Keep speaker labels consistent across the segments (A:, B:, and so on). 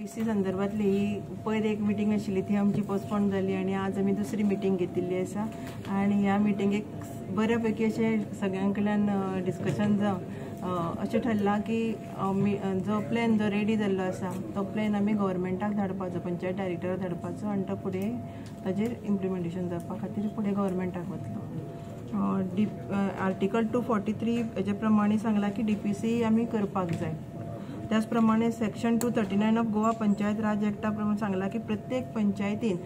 A: PC संदर्भातली ही पयर एक मिटींग आशिल्ली ती आमची पोस्टपोन जाली आणि आज आम्ही दुसरी मिटींग घेतिल्ली आसा आणि ह्या मिटींगेक बऱ्यापैकी अशें सगळ्यां कडल्यान डिस्कशन जावन अशें ठरलां की जो प्लॅन जो रेडी जाल्लो आसा तो प्लॅन आमी गव्हर्मेंटाक धाडपाचो, पंचायत डायरेक्टराक धाडपाचो आणि तो फुडें ताजेर इम्प्लिमेंटेशन जावपा खातीर फुडें गव्हर्मेंटाक वतलो। आर्टिकल 243 हेजे प्रमाणे सांगला की DPC आमी करपाक जाय। त्याच प्रमाणे सेक्शन 239 ऑफ गोवा पंचायत राज एक्टा प्रमाणे सांगला की प्रत्येक पंचायतीन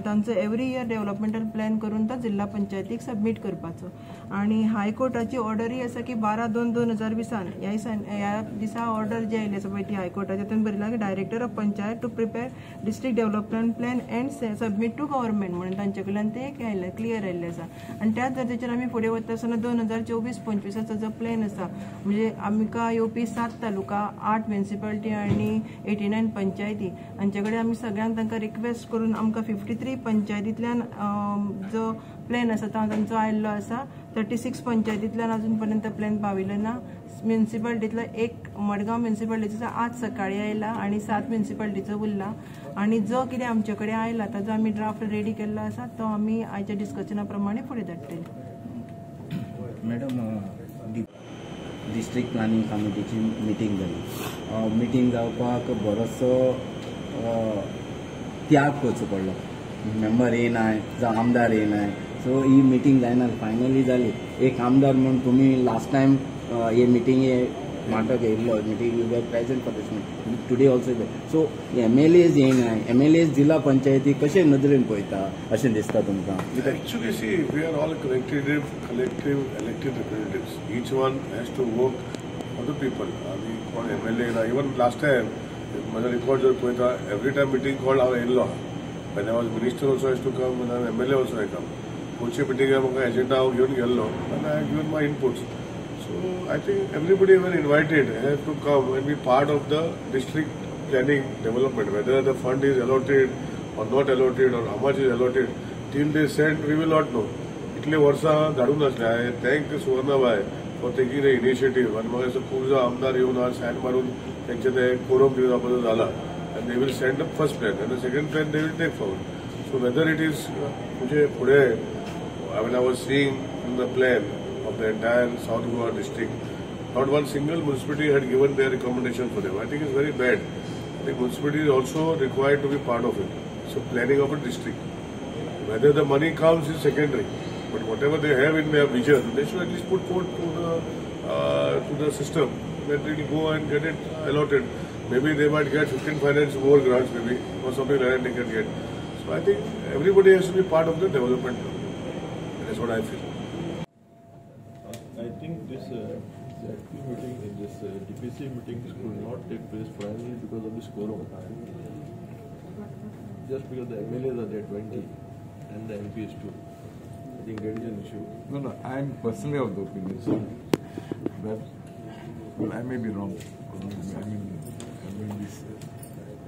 A: तांचो एवरी इयर डेव्हलपमेंटल प्लॅन करून तो जिल्हा पंचायतीक सबमिट करपाचो आणि हायकोर्टाची ऑर्डरय आसा की 12/2/2020 ह्या दिसा ऑर्डर जी आयली आसा पळय ती हायकोर्टाच्या तातूंत बरयला की director of panchayat to prepare district development plan and submit to government म्हणून तांचे कडल्यान ते क्लियर आयिल्ले आसा आणि त्याच गरजेचेर आमी फुडें वता आसतना 2024-25 जो प्लॅन आसा म्हणजे आमकां येवपी 7 तालुका 8 म्युनिसिपालिटी आणि 89 पंचायती हांचे कडेन आमी सगळ्यांक तांकां रिक्वेस्ट करून आमकां 53 पंचायतींतल्यान जो प्लॅन आसा तांचो आयिल्लो आसा। 36 पंचायतींतल्यान अजून पर्यंत प्लॅन पाविल्लो ना। म्युनिसिपालिटींतलो एक मडगांव म्युनिसिपालिटीचो आज सकाळी आयला आणि 7 म्युनिसिपालिटीचो उरला आणि जो कितें आमचे कडेन आयला ताजो आमी ड्राफ्ट रेडी केल्लो आसा तो आमी आयच्या डिस्कशना प्रमाणे फुडें धाडटले।
B: मॅडम, डिस्ट्रिक्ट प्लॅनिंग कमिटीची मिटींग जाली। मिटींग जावपाक बरोसो त्याग करचो पडलो। मेंबर येयनाय जावं आमदार येयनाय, सो ही मिटींग जायना फायनली जाली। एक आमदार म्हणून तुम्ही लास्ट टायम हे मिटींगे नाटक येयल्लो meeting you were present for this meeting today also. So MLAs येयनाय, MLAs जिल्हा पंचायती कशे नदरेन पळयता अशें दिसता तुमकां?
C: Actually, see, we are all collective elected representatives. Each one has to work for the people. We call MLA. Even last time, my record just played. Every time meeting called our in-law. When I was minister, also has to come. When I was MLA, also I come. Which meeting I have agenda given yellow, and I have given my inputs. So I think everybody when invited has to come and be part of the district planning development. Whether the fund is allotted or not allotted or how much is allotted. Till they send, we will not know. इतले वर्सां धाडून आसले। I thank Suvarnabai for taking the initiative आणि मग असं खूप आमदार येऊन आज सायन मारून त्यांचे ते कोरम दिवपाचो झाला and they will send the first plan and the second plan they will take forward. So whether it is म्हणजे पुढे when I was seeing in the plan of the entire South Goa district, not one single municipality had given their recommendation for them. I think it's very bad. I think municipality is also required to be part of it. So planning of a district. Whether the money comes is secondary, but whatever they have in their vision, they should at least put forward to the system that they will go and get it allotted. Maybe they might get 15 finance more grants, maybe or something like that they can get. So I think everybody has to be part of the development. That's what I feel.
D: I think this active meeting, this DPC meeting could not take place primarily because of this quorum. Just because the MLAs are there 20 and the MPs too. I think that is an issue.
E: No, I am personally of the opinion that, well, I may be wrong.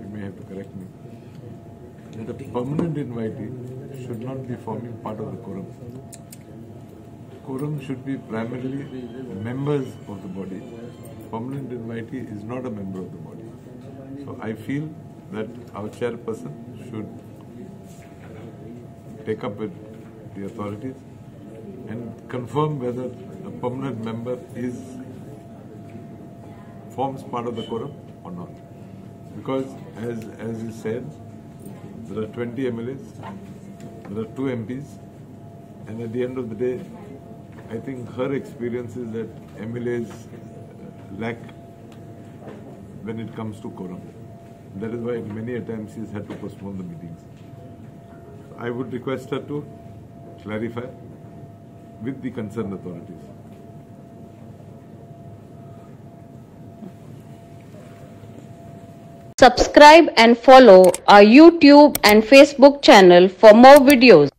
E: You may have to correct me. That a permanent invitee should not be forming part of the quorum. Quorum should be primarily members of the body. Permanent invitee is not a member of the body. So I feel that our chairperson should take up with the authorities and confirm whether a permanent member forms part of the quorum or not. Because as you said, there are 20 MLAs, there are 2 MPs, and at the end of the day, I think her experience is that MLAs lack when it comes to quorum. That is why many a times she's had to postpone the meetings. I would request her to clarify with the concerned authorities.
F: Subscribe and follow our YouTube and Facebook channel for more videos.